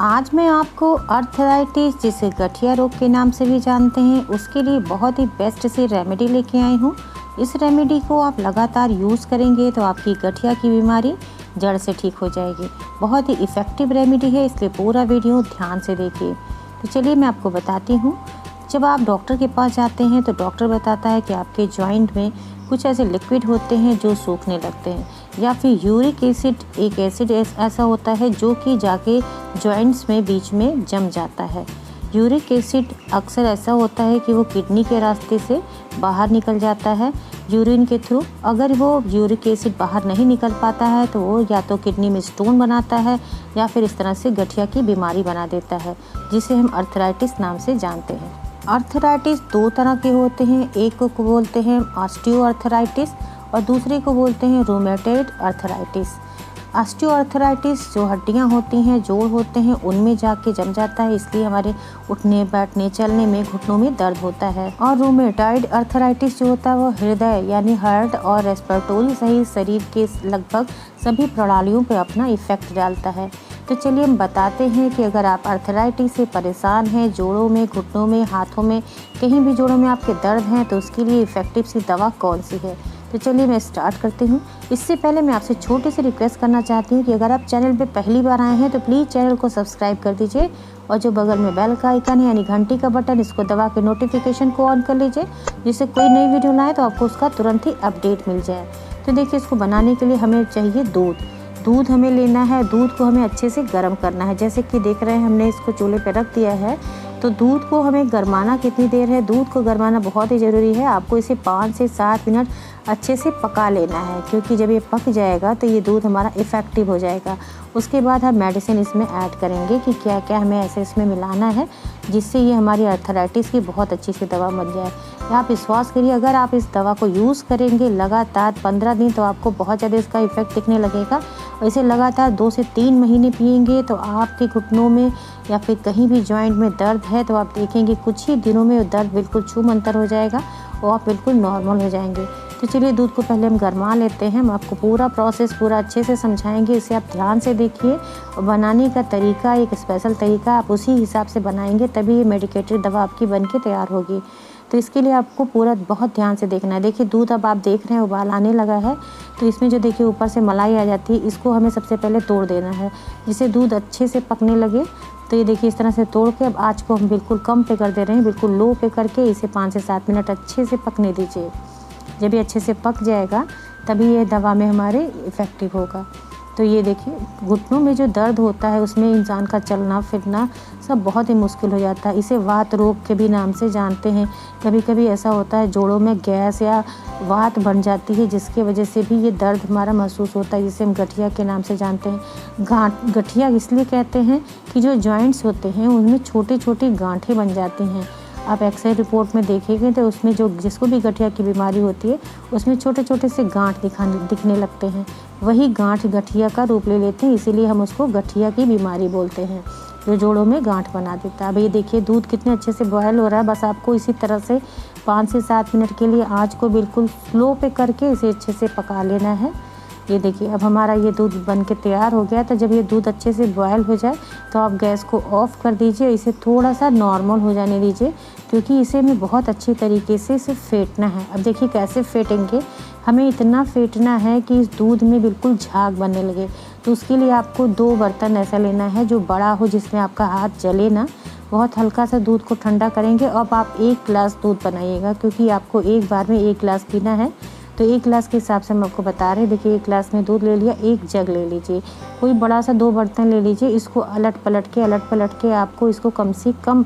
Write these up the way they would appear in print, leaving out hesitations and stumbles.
आज मैं आपको अर्थराइटिस, जिसे गठिया रोग के नाम से भी जानते हैं, उसके लिए बहुत ही बेस्ट सी रेमेडी लेके आई हूँ। इस रेमेडी को आप लगातार यूज़ करेंगे तो आपकी गठिया की बीमारी जड़ से ठीक हो जाएगी। बहुत ही इफ़ेक्टिव रेमेडी है, इसलिए पूरा वीडियो ध्यान से देखिए। तो चलिए मैं आपको बताती हूँ। जब आप डॉक्टर के पास जाते हैं तो डॉक्टर बताता है कि आपके जॉइंट में कुछ ऐसे लिक्विड होते हैं जो सूखने लगते हैं, या फिर यूरिक एसिड एक एसिड ऐसा होता है जो कि जाके जॉइंट्स में बीच में जम जाता है। यूरिक एसिड अक्सर ऐसा होता है कि वो किडनी के रास्ते से बाहर निकल जाता है यूरिन के थ्रू। अगर वो यूरिक एसिड बाहर नहीं निकल पाता है तो वो या तो किडनी में स्टोन बनाता है या फिर इस तरह से गठिया की बीमारी बना देता है, जिसे हम अर्थराइटिस नाम से जानते हैं। अर्थराइटिस दो तरह के होते हैं, एक को बोलते हैं ऑस्टियोआर्थराइटिस और दूसरे को बोलते हैं रूमेटॉइड अर्थराइटिस। ऑस्टियोआर्थराइटिस जो हड्डियां होती हैं, जोड़ होते हैं, उनमें जाके जम जाता है, इसलिए हमारे उठने बैठने चलने में घुटनों में दर्द होता है। और रूमेटॉइड अर्थराइटिस जो होता है वो हृदय यानी हार्ट और रेस्पिरेटरी सहित शरीर के लगभग सभी प्रणालियों पर अपना इफेक्ट डालता है। तो चलिए हम बताते हैं कि अगर आप अर्थराइटिस से परेशान हैं, जोड़ों में, घुटनों में, हाथों में, कहीं भी जोड़ों में आपके दर्द हैं, तो उसके लिए इफ़ेक्टिव सी दवा कौन सी है। तो चलिए मैं स्टार्ट करती हूँ। इससे पहले मैं आपसे छोटी सी रिक्वेस्ट करना चाहती हूँ कि अगर आप चैनल पे पहली बार आए हैं तो प्लीज़ चैनल को सब्सक्राइब कर दीजिए और जो बगल में बेल का आइकन है यानी घंटी का बटन, इसको दबा के नोटिफिकेशन को ऑन कर लीजिए, जिससे कोई नई वीडियो लाए तो आपको उसका तुरंत ही अपडेट मिल जाए। तो देखिए, इसको बनाने के लिए हमें चाहिए दूध हमें लेना है। दूध को हमें अच्छे से गर्म करना है। जैसे कि देख रहे हैं, हमने इसको चूल्हे पर रख दिया है। तो दूध को हमें गरमाना कितनी देर है, दूध को गरमाना बहुत ही ज़रूरी है। आपको इसे 5 से 7 मिनट अच्छे से पका लेना है, क्योंकि जब ये पक जाएगा तो ये दूध हमारा इफ़ेक्टिव हो जाएगा। उसके बाद हम मेडिसिन इसमें ऐड करेंगे कि क्या क्या हमें ऐसे इसमें मिलाना है जिससे ये हमारी अर्थराइटिस की बहुत अच्छी सी दवा बन जाए। आप विश्वास करिए, अगर आप इस दवा को यूज़ करेंगे लगातार 15 दिन तो आपको बहुत ज़्यादा इसका इफ़ेक्ट दिखने लगेगा। और इसे लगातार 2 से 3 महीने पिएंगे तो आपके घुटनों में या फिर कहीं भी जॉइंट में दर्द है तो आप देखेंगे कुछ ही दिनों में दर्द बिल्कुल छूमंतर हो जाएगा और आप बिल्कुल नॉर्मल हो जाएंगे। तो चलिए दूध को पहले हम गरमा लेते हैं। हम आपको पूरा प्रोसेस पूरा अच्छे से समझाएंगे, इसे आप ध्यान से देखिए। और बनाने का तरीका एक स्पेशल तरीका, आप उसी हिसाब से बनाएंगे तभी ये मेडिकेटेड दवा आपकी बन के तैयार होगी। तो इसके लिए आपको पूरा बहुत ध्यान से देखना है। देखिए दूध अब आप देख रहे हैं उबाल आने लगा है, तो इसमें जो देखिए ऊपर से मलाई आ जाती है, इसको हमें सबसे पहले तोड़ देना है जिससे दूध अच्छे से पकने लगे। तो ये देखिए इस तरह से तोड़ के अब आँच को हम बिल्कुल कम पे कर दे रहे हैं, बिल्कुल लो पे करके इसे 5 से 7 मिनट अच्छे से पकने दीजिए। जब ये अच्छे से पक जाएगा तभी ये दवा में हमारे इफ़ेक्टिव होगा। तो ये देखिए घुटनों में जो दर्द होता है उसमें इंसान का चलना फिरना सब बहुत ही मुश्किल हो जाता है। इसे वात रोग के भी नाम से जानते हैं। कभी कभी ऐसा होता है जोड़ों में गैस या वात बन जाती है, जिसके वजह से भी ये दर्द हमारा महसूस होता है, जिसे हम गठिया के नाम से जानते हैं। गठिया इसलिए कहते हैं कि जो जॉइंट्स होते हैं उनमें छोटी छोटी गांठें बन जाती हैं। आप एक्सरे रिपोर्ट में देखेंगे तो उसमें जो जिसको भी गठिया की बीमारी होती है उसमें छोटे छोटे से गांठ दिखने लगते हैं। वही गांठ गठिया का रूप ले लेते हैं, इसीलिए हम उसको गठिया की बीमारी बोलते हैं, जो जोड़ों में गांठ बना देता है। अब ये देखिए दूध कितने अच्छे से बॉयल हो रहा है। बस आपको इसी तरह से 5 से 7 मिनट के लिए आँच को बिल्कुल स्लो पे करके इसे अच्छे से पका लेना है। ये देखिए अब हमारा ये दूध बन के तैयार हो गया। तो जब ये दूध अच्छे से बॉयल हो जाए तो आप गैस को ऑफ़ कर दीजिए, इसे थोड़ा सा नॉर्मल हो जाने दीजिए, क्योंकि इसे हमें बहुत अच्छी तरीके से इसे फेंटना है। अब देखिए कैसे फेंटेंगे, हमें इतना फेंटना है कि इस दूध में बिल्कुल झाग बनने लगे। तो उसके लिए आपको 2 बर्तन ऐसा लेना है जो बड़ा हो, जिसमें आपका हाथ जले ना। बहुत हल्का सा दूध को ठंडा करेंगे। अब आप 1 गिलास दूध बनाइएगा, क्योंकि आपको एक बार में 1 गिलास पीना है। तो 1 गिलास के हिसाब से हम आपको बता रहे हैं। देखिए 1 गिलास में दूध ले लिया, 1 जग ले लीजिए, कोई बड़ा सा 2 बर्तन ले लीजिए। इसको अलट पलट के आपको इसको कम से कम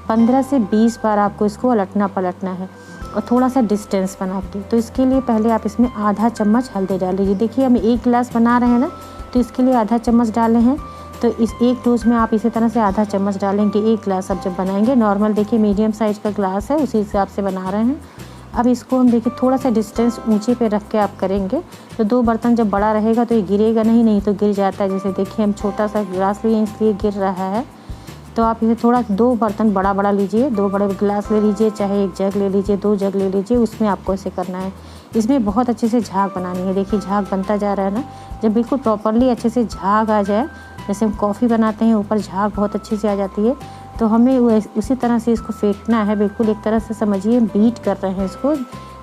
15 से 20 बार आपको इसको अलटना पलटना है, और थोड़ा सा डिस्टेंस बना के। तो इसके लिए पहले आप इसमें आधा चम्मच हल्दी डाल लीजिए। देखिए हम 1 गिलास बना रहे हैं ना, तो इसके लिए आधा चम्मच डाले हैं। तो इस एक डोज में आप इसी तरह से आधा चम्मच डालेंगे। 1 गिलास अब जब बनाएंगे, नॉर्मल देखिए मीडियम साइज़ का गिलास है, उसी हिसाब से बना रहे हैं। अब इसको हम देखिए थोड़ा सा डिस्टेंस ऊंचे पे रख के आप करेंगे, तो 2 बर्तन जब बड़ा रहेगा तो ये गिरेगा नहीं तो गिर जाता है। जैसे देखिए हम छोटा सा गिलास लिए इसलिए गिर रहा है। तो आप इसे थोड़ा 2 बर्तन बड़ा लीजिए, 2 बड़े गिलास ले लीजिए, चाहे 1 जग ले लीजिए, 2 जग ले लीजिए, उसमें आपको ऐसे करना है। इसमें बहुत अच्छे से झाग बनानी है। देखिए झाग बनता जा रहा है ना। जब बिल्कुल प्रॉपरली अच्छे से झाग आ जाए, जैसे हम कॉफ़ी बनाते हैं ऊपर झाग बहुत अच्छे से आ जाती है, तो हमें उसी तरह से इसको फेंटना है। बिल्कुल एक तरह से समझिए बीट कर रहे हैं इसको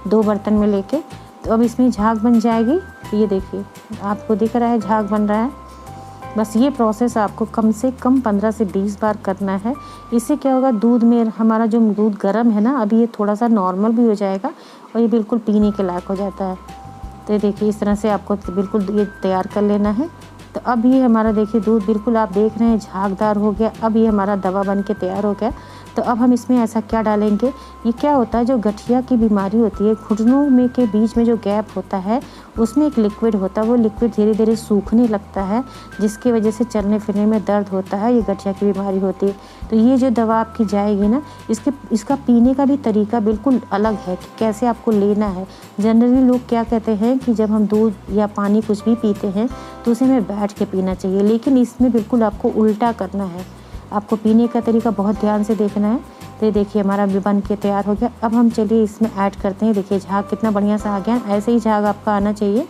2 बर्तन में लेके। तो अब इसमें झाग बन जाएगी। तो ये देखिए आपको दिख रहा है झाग बन रहा है। बस ये प्रोसेस आपको कम से कम 15 से 20 बार करना है। इससे क्या होगा, दूध में हमारा जो दूध गर्म है ना, अभी ये थोड़ा सा नॉर्मल भी हो जाएगा और ये बिल्कुल पीने के लायक हो जाता है। तो ये देखिए इस तरह से आपको बिल्कुल ये तैयार कर लेना है। तो अब ये हमारा देखिए दूध बिल्कुल आप देख रहे हैं झागदार हो गया। अब ये हमारा दवा बन के तैयार हो गया। तो अब हम इसमें ऐसा क्या डालेंगे, ये क्या होता है, जो गठिया की बीमारी होती है, घुटनों में के बीच में जो गैप होता है उसमें एक लिक्विड होता है, वो लिक्विड धीरे धीरे सूखने लगता है, जिसकी वजह से चलने फिरने में दर्द होता है। ये गठिया की बीमारी होती है। तो ये जो दवा आपकी जाएगी ना, इसका पीने का भी तरीका बिल्कुल अलग है कि कैसे आपको लेना है। जनरली लोग क्या कहते हैं कि जब हम दूध या पानी कुछ भी पीते हैं तो उसे हमें बैठ के पीना चाहिए, लेकिन इसमें बिल्कुल आपको उल्टा करना है। आपको पीने का तरीका बहुत ध्यान से देखना है। तो ये देखिए हमारा भी बन के तैयार हो गया। अब हम चलिए इसमें ऐड करते हैं। देखिए झाग कितना बढ़िया सा आ गया, ऐसे ही झाग आपका आना चाहिए।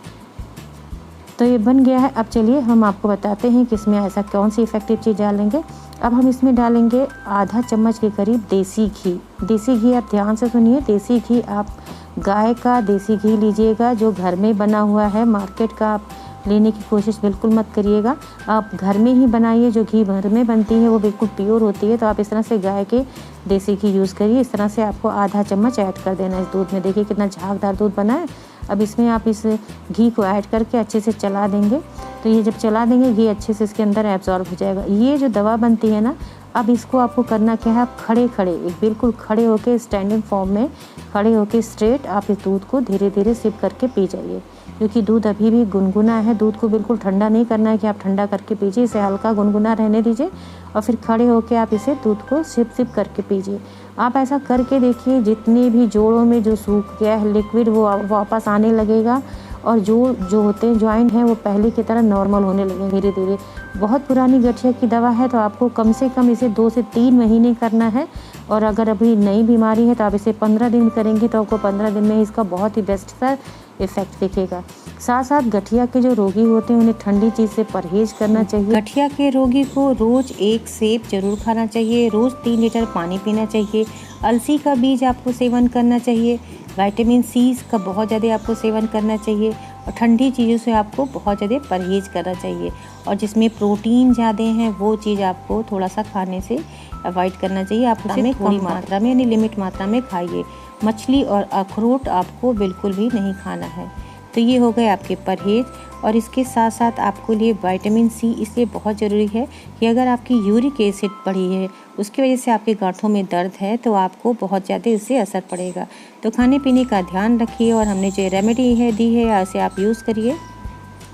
तो ये बन गया है। अब चलिए हम आपको बताते हैं कि इसमें ऐसा कौन सी इफ़ेक्टिव चीज़ डालेंगे। अब हम इसमें डालेंगे आधा चम्मच के करीब देसी घी। देसी घी आप ध्यान से सुनिए, देसी घी आप गाय का देसी घी लीजिएगा जो घर में बना हुआ है। मार्केट का आप लेने की कोशिश बिल्कुल मत करिएगा, आप घर में ही बनाइए। जो घी घर में बनती है वो बिल्कुल प्योर होती है। तो आप इस तरह से गाय के देसी घी यूज़ करिए। इस तरह से आपको आधा चम्मच ऐड कर देना है इस दूध में। देखिए कितना झागदार दूध बना है। अब इसमें आप इस घी को ऐड करके अच्छे से चला देंगे। तो ये जब चला देंगे घी अच्छे से इसके अंदर एब्जॉर्ब हो जाएगा। ये जो दवा बनती है ना, अब इसको आपको करना क्या है, आप खड़े एक बिल्कुल खड़े होके स्टैंडिंग फॉर्म में खड़े होके स्ट्रेट आप इस दूध को धीरे धीरे सिप करके पी जाइए। क्योंकि दूध अभी भी गुनगुना है, दूध को बिल्कुल ठंडा नहीं करना है कि आप ठंडा करके पीजिए। इसे हल्का गुनगुना रहने दीजिए और फिर खड़े होके आप इसे दूध को सिप करके पीजिए। आप ऐसा करके देखिए, जितने भी जोड़ों में जो सूख गया है लिक्विड वो वापस आने लगेगा और जो होते हैं जॉइंट हैं वो पहले की तरह नॉर्मल होने लगेंगे धीरे धीरे। बहुत पुरानी गठिया की दवा है तो आपको कम से कम इसे 2 से 3 महीने करना है। और अगर अभी नई बीमारी है तो आप इसे 15 दिन करेंगे तो आपको 15 दिन में इसका बहुत ही बेस्ट सा इफेक्ट दिखेगा। साथ साथ गठिया के जो रोगी होते हैं उन्हें ठंडी चीज़ से परहेज करना चाहिए। गठिया के रोगी को रोज़ 1 सेब जरूर खाना चाहिए। रोज़ 3 लीटर पानी पीना चाहिए। अलसी का बीज आपको सेवन करना चाहिए। विटामिन सी का बहुत ज़्यादा आपको सेवन करना चाहिए। और ठंडी चीज़ों से आपको बहुत ज़्यादा परहेज करना चाहिए। और जिसमें प्रोटीन ज़्यादा हैं वो चीज़ आपको थोड़ा सा खाने से अवॉइड करना चाहिए। आप उसे थोड़ी मात्रा में यानी लिमिट मात्रा में खाइए। मछली और अखरोट आपको बिल्कुल भी नहीं खाना है। तो ये हो गए आपके परहेज। और इसके साथ साथ आपको लिए विटामिन सी इसलिए बहुत ज़रूरी है कि अगर आपकी यूरिक एसिड बढ़ी है, उसकी वजह से आपके गांठों में दर्द है, तो आपको बहुत ज़्यादा इससे असर पड़ेगा। तो खाने पीने का ध्यान रखिए और हमने जो रेमेडी दी है उसे आप यूज़ करिए।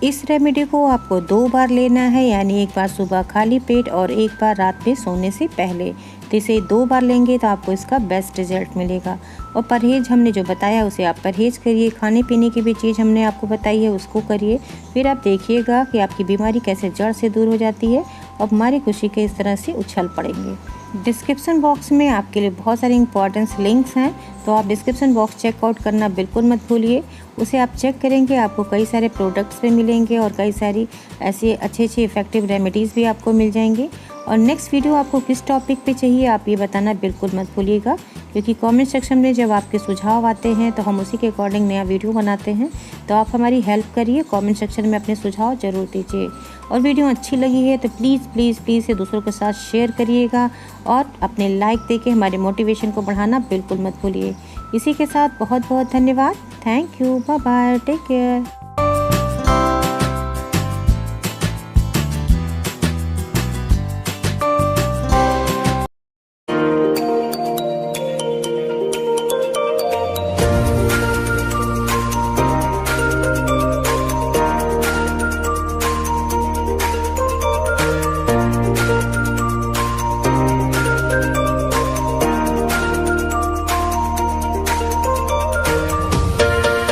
इस रेमेडी को आपको 2 बार लेना है, यानी एक बार सुबह खाली पेट और एक बार रात में सोने से पहले। तो इसे 2 बार लेंगे तो आपको इसका बेस्ट रिजल्ट मिलेगा। और परहेज हमने जो बताया उसे आप परहेज करिए। खाने पीने की भी चीज़ हमने आपको बताई है उसको करिए। फिर आप देखिएगा कि आपकी बीमारी कैसे जड़ से दूर हो जाती है और हमारी खुशी के इस तरह से उछल पड़ेंगे। डिस्क्रिप्शन बॉक्स में आपके लिए बहुत सारे इंपॉर्टेंट लिंक्स हैं, तो आप डिस्क्रिप्शन बॉक्स चेकआउट करना बिल्कुल मत भूलिए। उसे आप चेक करेंगे, आपको कई सारे प्रोडक्ट्स भी मिलेंगे और कई सारी ऐसी अच्छी इफ़ेक्टिव रेमेडीज़ भी आपको मिल जाएंगी। और नेक्स्ट वीडियो आपको किस टॉपिक पे चाहिए आप ये बताना बिल्कुल मत भूलिएगा, क्योंकि कमेंट सेक्शन में जब आपके सुझाव आते हैं तो हम उसी के अकॉर्डिंग नया वीडियो बनाते हैं। तो आप हमारी हेल्प करिए, कमेंट सेक्शन में अपने सुझाव ज़रूर दीजिए। और वीडियो अच्छी लगी है तो प्लीज़ प्लीज़ प्लीज़ ये दूसरों के साथ शेयर करिएगा और अपने लाइक देके हमारे मोटिवेशन को बढ़ाना बिल्कुल मत भूलिए। इसी के साथ बहुत बहुत धन्यवाद। Thank you, bye bye, take care.